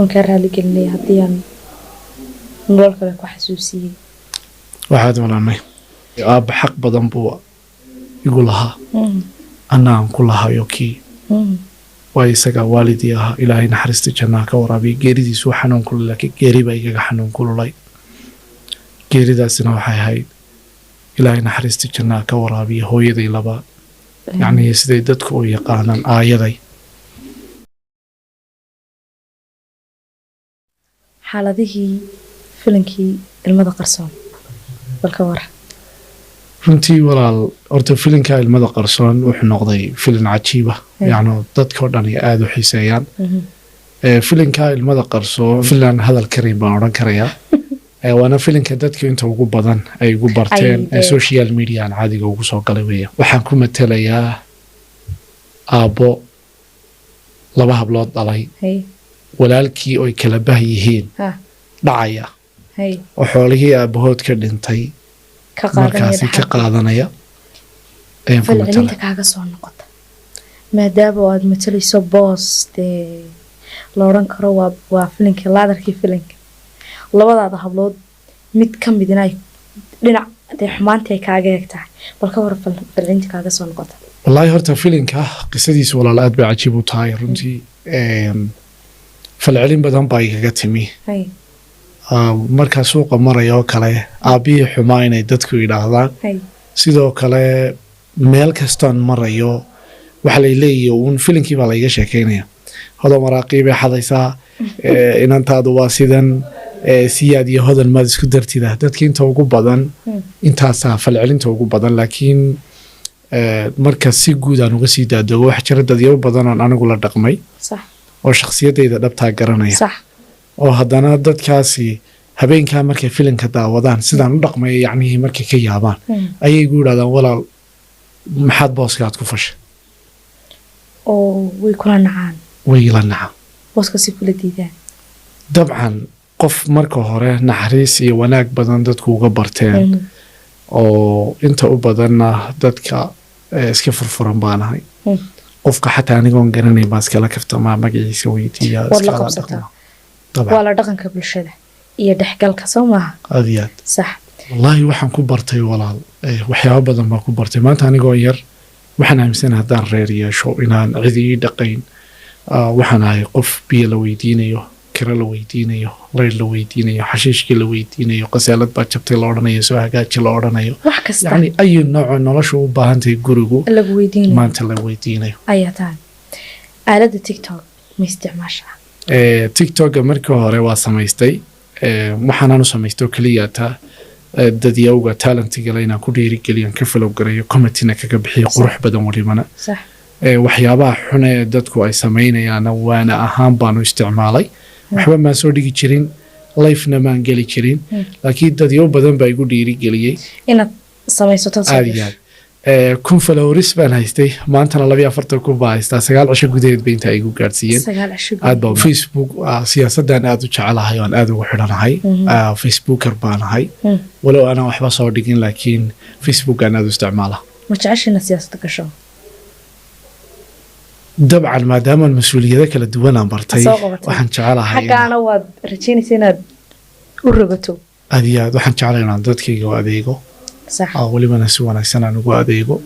كان رالي قلني هديان نقول كذا كحسوسي waxaad walaanay aab xaq badan buu igu lahaa anaan ku lahayo kii waa isaga waalidii ahaa ilaahay naxariista jannaa ka waraabiy geeridiisu xanuun ku laakiin geeri baa igaga xanuun ku lulay geeridaasina waxay ahayd ilaahay naxariista jannaa ka waraabiy hooyaday laba yacni siday dadku u yaqaanaan aayaday xaaladihii filankii ilmada qarsoon balka war runtii walaal horta filinka ilmada qarsoon wuxuu noqday filin cajiiba yacni dadkoo dhan aad u xiiseeyaan filinka ilmada qarsoon filan hadal karin baan odhan karayaa waana filinka dadka inta ugu badan ay ugu barteen social media aan caadiga ugu soo galay weeya waxaan ku matalayaa aabbo laba hablood dhalay walaalkii oy kala bah yihiin dhacaya oo xoolihii aabahood ka dhintay markaasi ka qaadanaya falcelinta kaaga soo noqota maadaama aad matalayso boos dee la odhan karo waa filinka laadarkii filinka labadaada hablood mid ka midna ay dhinac dee xumaantii ay kaaga eeg tahay balka war falcelinta kaaga soo noqota wallaahi horta filinka qisadiisu walaal aad bay cajiib u tahay runtii falcelin badan baa igaga timi markaa suuqa maraya oo kale aabbihii xumaa inay dadku yidhaahdaan sidoo kale meel kastoon marayo waxa lay leeyahay uun filinkii baa layga sheekaynaya hodan waraaqii bay xadaysaa inantaadu waa sidan siyaad iyo hodan maad isku dartida dadka inta ugu badan intaasaa falcelinta ugu badan laakiin marka si guud aan uga sii daadoogo wax jira dadyo badan oon anigu la dhaqmay oo shakhsiyadayda dhabtaa garanaya oo haddana dadkaasi habeenkaa markay filinka daawadaan sidaan u dhaqmaya yacnihii markay ka yaabaan ayay igu yidhahdaan walaal maxaad booskaad ku fashay oo way kula nacaan way ila nacaan booskasi kula diidaan dabcan qof marka hore naxariis iyo wanaag badan dadku uga barteen oo inta u badanna dadka iska furfuran baanahay qofka xataa anigoon garanayn baa iskala kaftamaa magaciisa weydiiya waa la dhaqanka bulshada iyo dhexgalka soo maaha aad iyo aad sax wallaahi waxaan ku bartay walaal waxyaabo badan baan ku bartay maanta anigoo yar waxaan aaminsanahay haddaan reer yeesho inaan cidi ii dhaqayn waxaan ahay qof biyo la weydiinayo kira la weydiinayo layr la weydiinayo xashiishkii la weydiinayo qasaalad baa jabtay la odhanayo soo hagaaji la odhanayo yacni ayu nooco nolosha u baahan tahay gurigu maanta la weydiinayo ayaa tahay aaladda tiktok ma isticmaashaa tiktoka markii hore waa samaystay waxaanaan u samaystay oo keliya taa dadyawga talentigala inaan ku dhiirigeliyan ka falow garayo committee-na kaga bixiyo qurux badan walibana waxyaabaha xun ee dadku ay samaynayaana waana ahaan baanu isticmaalay waxba maan soo dhigi jirin lifena maan geli jirin laakiin dadyo badan baa igu dhiirigeliyey inaad samaysato aad iyo aad kun followers baan haystay maantana 24 kun baa haystaa 9 cisho gudaheed bay intaa igu gaadhsiiyeen aad baa Facebook siyaasaddan aad u jecelahay oo aan aad ugu xidhanahay Facebooker baan ahay walow aanan waxba soo dhigin laakiin Facebook aan aad u isticmaalaa ma jeceshina siyaasadda gasho dabcan maadaama mas'uuliyado kala duwan aan bartay waxaan jecelahay xaqaana waad rajaynaysaa inaad u rogato aad iyo aad waxaan jecelahay inaan dadkayga u adeego صح ولما نسوي أنا سنة نقول أديجو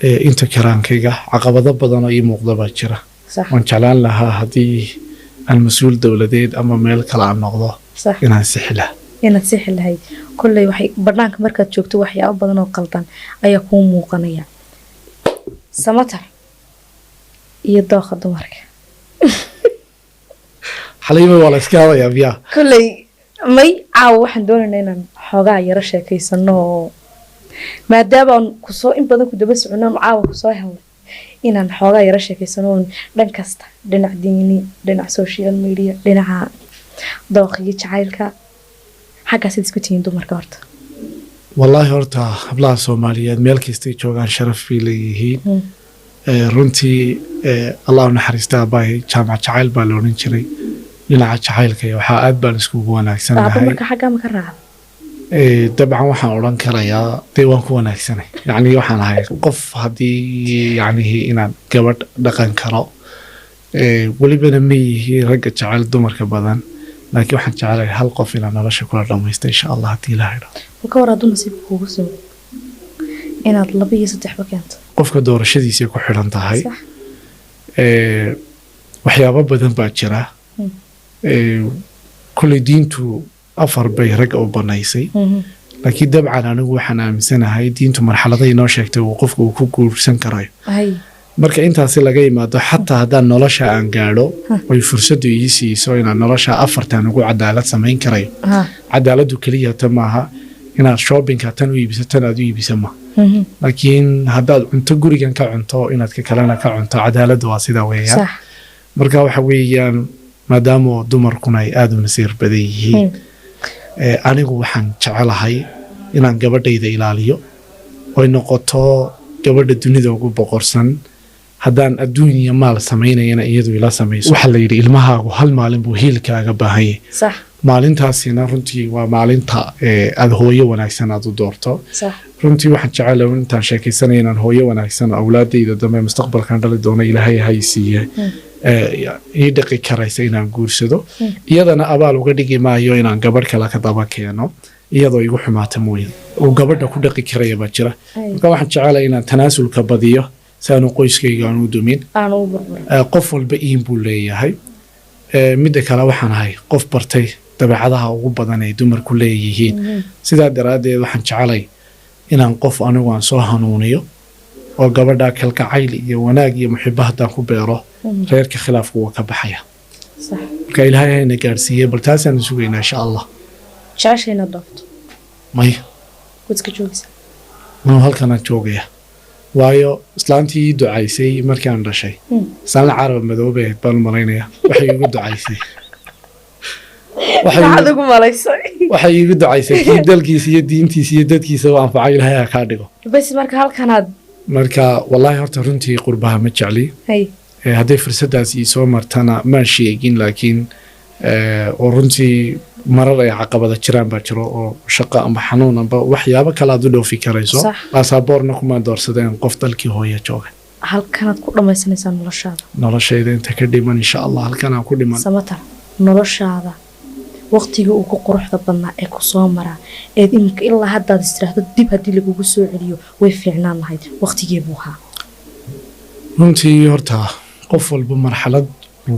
أنت كران كيجا عقبات بدنا أي مقدار بتشرة صح ونشعلان لها هذه المسؤول دولتين أما ميل كلام نقضة صح إنها سهلة هاي كل وحي برنامج مركز شوكتو وحي بدنا وقلبان أيكون موقنية سمتر يداخل دمرك حليمة ولا سكاوة يا بيا كل may caaw waxaan doonaynaa inaan xoogaa yara sheekaysano maadaama aan ku soo in badan ku daba socono caaw ku soo helnay inaan xoogaa yara sheekaysano dhan kasta dhinac diini dhinac social media dhinaca dooqiga jacaylka xaggaas isku tihiin dumarka horta wallahi horta hablaha Soomaaliyeed meel kasta ay joogaan sharaf bay leeyihiin runtii Allah u naxariistaa baa jaamac jacayl baa la oran jiray dhinaca jacaylka iyo waxa aad baan isku wanaagsanahay marka xagga ma ka raaco dabcan waxaan oran karayaa deewaan ku wanaagsanahay yacni waxaan ahay qof hadii yacni inaan gabadh dhaqan karo welibana ma yihiin ragga jecel dumarka badan laakiin waxaan jecelahay hal qof inaan nolosha kula dhamaysto insha allah haddii ilaahay dhaho marka war hadduu nasiibka kugu simo inaad 2 iyo 3 ba keento qofka doorashadiisa ku xidhan tahay waxyaabo badan baa jira kulli diintu 4 bay rag u banaysay laakiin dabcan anigu waxaan aaminsanahay diintu marxalada inoo sheegtay uu qofku ku guursan karayo marka intaasi laga yimaado xataa haddaan nolosha aan gaadho way fursadu ii siiso inaan nolosha 4 ugu cadaalad samayn karayo cadaaladu keliya ta maaha inaad shoppingka tan u iibsatan aad u iibsama laakiin haddaad cunto gurigan ka cunto inaad ka kalena ka cunto cadaaladu waa sida weeyaan marka waxa weeyaan maadaama dumarkuna ay aad u nasiir badan yihiin anigu waxaan jecelahay inaan gabadhayda ilaaliyo oo noqoto gabadha dunida ugu boqorsan haddaan adduun iyo maal samaynayana iyadu ila samayso waxa la yidhi ilmahaagu hal maalin buu hiilkaaga baahan yahay maalintaasina runtii waa maalinta aad hooyo wanaagsan aad u doorto runtii waxaan jecelahay intaan sheekaysanaya inaan hooyo wanaagsan awlaadayda dambe mustaqbalkan dhali doono ilaahay hay siiye ii dhaqi karaysa inaan guursado iyadana abaal uga dhigi maayo inaan gabadh kale ka daba keeno iyadoo igu xumaata mooye uu gabadha ku dhaqi karaya baa jira marka waxaan jecelahay inaan tanaasulka badiyo si aanu qoyskayga aan u dumin qof walba iin buu leeyahay midda kale waxaan ahay qof bartay dabeecadaha ugu badan ay dumarku leeyihiin sidaa daraaddeed waxaan jecelahay inaan qof anigu aan soo hanuuniyo oo gabadha kalgacayl iyo wanaag iyo muxibo haddaan ku beero reerka khilaafku waa ka baxaya marka ilaahay hayna gaadhsiiyey bal taasaan sugaynaa insha allah jeceshayna dhaafto maya wadka joogaysa halkanaan joogaya waayo islaantii ii ducaysay markaan dhashay islaan carab madoobe ahayd baan malaynaya waxay igu ducaysay waxay igu ducaysay kii dalkiisa iyo diintiisa iyo dadkiisa u anfacay ilaahay ha kaa dhigo bas marka halkanaad marka wallaahi horta runtii qurbaha ma jecli hadday fursadaas ii soo martana maan sheegin laakiin oo runtii marar ay caqabada jiraan baa jiro oo shaqo amba xanuun amba waxyaabo kale aad u dhoofi karayso baasaboorna kuma doorsadeen qof dalkii hooya jooga halkanaad ku dhamaysanaysaa noloshayda inta ka dhiman insha allah halkanaan ku dhiman samatar noloshaada waqtigii uu ku quruxda badnaa ee ku soo maraa eed iminka ilaa haddaad istiraahdo dib haddii lagugu soo celiyo way fiicnaan lahayd waqtigii buu ahaa runtii horta qof walba marxalad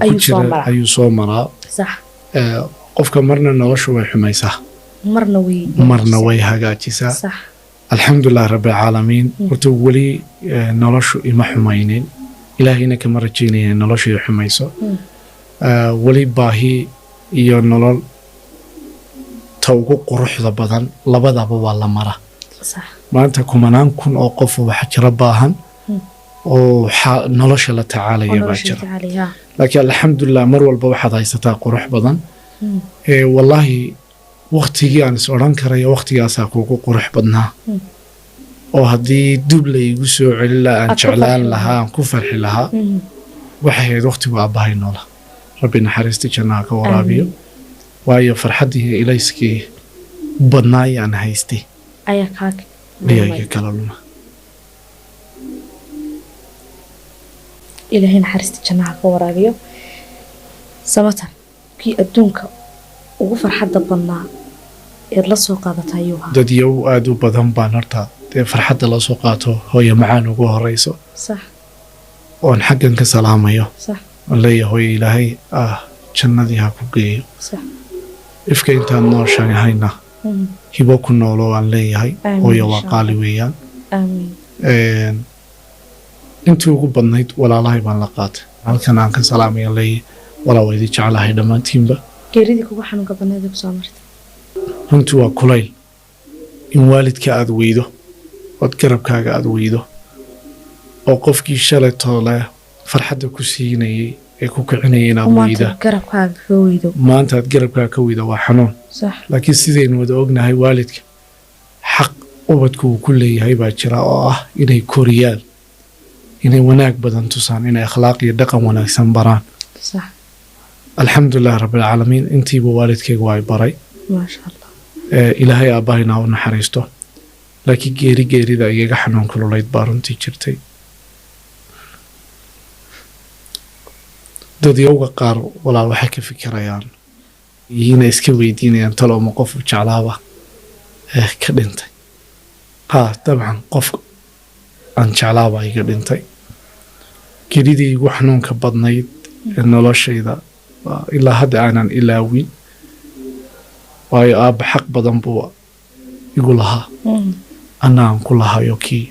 ku jira ayuu soo maraa qofka marna noloshu way xumaysaa marna way hagaajisaa alxamdulilah rabbilcaalamiin horta weli noloshu ima xumaynin ilaahayna kama rajaynaya noloshu ay xumayso weli baahi iyo nolol ta ugu quruxda badan labadaba waa la mara maanta 10,000 kun oo qof waxa jira baahan oo nolosha la tacaalaya baa jira laakiin alxamdulilah mar walba waxaad haysataa qurux badan wallaahi waqtigii aan is odhan karayo waqtigaasaa kuugu qurux badnaa oo haddii dub la igu soo celin lahaa aan jeclaan lahaa aan ku farxi lahaa waxay ahayd waqtigu aabbahay noola rabbi naxariista jannaha ka waraabiyo waayo farxaddii ilayskii badnaa aan haystay ayaa kala luma ilaahay naxariista jannaha ka waraabiyo samatar kii adduunka ugu farxadda badnaa eed la soo qaadata ayuu ahaa dad yow aad u badan baan horta dee farxadda la soo qaato hooyo macaan ugu horeyso oon xaggan ka salaamayo oon leeyahay hooyo ilaahay jannadii ha ku geeyo ifka intaan nooshahayna hibo ku noolo aan leeyahay hooyo waa qaali weeyaan intii ugu badnayd walaalahay baan la qaatay halkan aan ka salaamaya leeyahay walaa waa idin jeclahay dhammaantiinba geeridii kugu xanuunka badneed ku soo martay runtii waa kulayl in waalidka aad weydo ood garabkaaga aad weydo oo qofkii shalay toole farxadda ku siinayay ee ku kicinayay inaad weyda maanta aad garabkaaga ka weyda waa xanuun laakiin sidaynu wada ognahay waalidka xaq ubadku uu ku leeyahay baa jira oo ah inay koriyaan inay wanaag badan tusaan inay akhlaaq iyo dhaqan wanaagsan baraan alxamdulilah rabbilcaalamiin intiiba waalidkayga waa baray ilaahay aabbahayna u naxariisto laakiin geerida igaga xanuun kululayd baa runtii jirtay dadyowga qaar walaal waxay ka fikirayaan iyina iska weydiinayaan talo ma qof jeclaaba ka dhintay dabcan qof aan jeclaaba iga dhintay geridii igu xanuunka badnayd ee noloshayda ilaa hadda aanan ilaawin waayo aabba xaq badan buu igu lahaa anna aan ku lahayo kii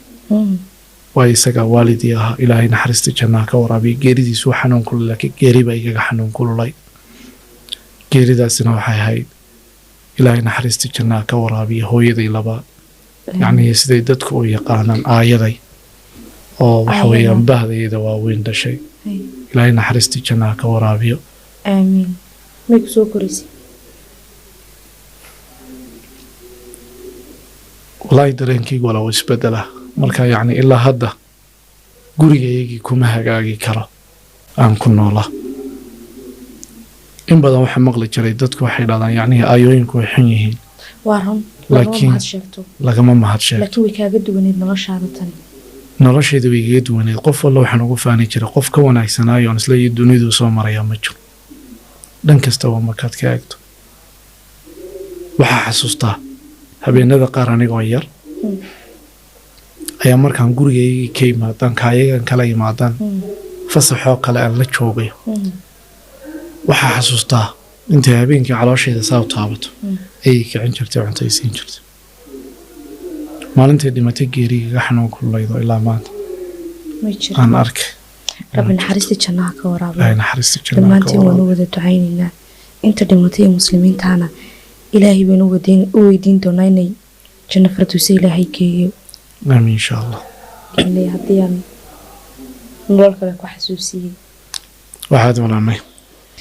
waayo isagaa waalidii ahaa ilaahay naxariista jannaa ka waraabiya geeridiisu xanuun kulul laakiin geeri baa igaga xanuun kululay geeridaasina waxay ahayd ilaahay naxariista jannaa ka waraabiya hooyaday labaad yacnii siday dadku u yaqaanaan aayaday oo waxa weeyaan bahdayada waaweyn dhashay ilaahay naxariista jannaa ka waraabiyo aamiin may ku soo koraysay wallaahi dareenkaygu walaa isbedela marka yacni ilaa hadda gurigaygii kuma hagaagi karo aan ku noolaa in badan waxaa maqli jiray dadku waxay dhahdaan yacnii aayooyinku way xun yihiin waa run laakiin lagama mahad sheegto laakiin way kaaga duwaneed noloshaada tani noloshayda way igaga duwaneed qof walba waxaan ugu faani jiray qof ka wanaagsanaayo on isla iyo duniduu soo marayaa ma jiro dhan kastaba markaad ka eegto waxaa xasuustaa habeenada qaar anigoo yar ayaa markaan gurigaygii ka imaadaan kaayagan kala imaadaan fasaxoo kale aan la joogayo waxaa xasuustaa intay habeenkii calooshayda saa u taabato ayay kicin jirtay cuntaysiin jirtay maalintay dhimatay geerigaga xanuun kululaydoo ilaa maanta aan arkay rabbi naxariista jannaha ka waraabiyo ilaahay naxariista jannaa ka dhammaantiin waanu wada ducaynaynaa inta dhimatay ee muslimiintaana ilaahay baynu u weydiin doonaa inay janno firdawsa ilaahay geeyo amiin insha allah haddii aan nolol kale ku xasuusiyey waxaad walaamay